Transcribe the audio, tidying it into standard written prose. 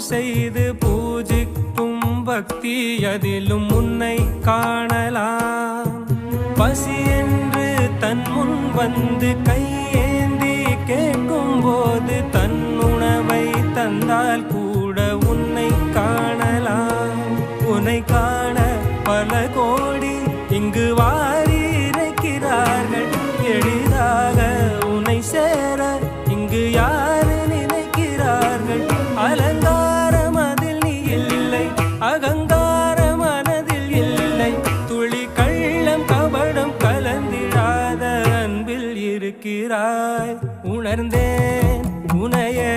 செய்து பூஜிக்கும் பக்தி அதிலும் உன்னை காணலாம். பசி என்று தன் முன் வந்து கையேந்தி கேட்கும் போது தன் உணவை தந்தால் கூட உன்னை காணலாம். உன்னை காண பல கோடி இங்கு வாரி இறைக்கிறார்கள். எளிதாக உன்னை சேர இங்கு யாரு நினைக்கிறார்கள். அலங்காரம் அதில் நீ இல்லை, அகங்காரம் மனதில் இல்லை. துளி கள்ளம் கபடம் கலந்திடாத அன்பில் இருக்கிறாய். உணர்ந்தேன் உனையே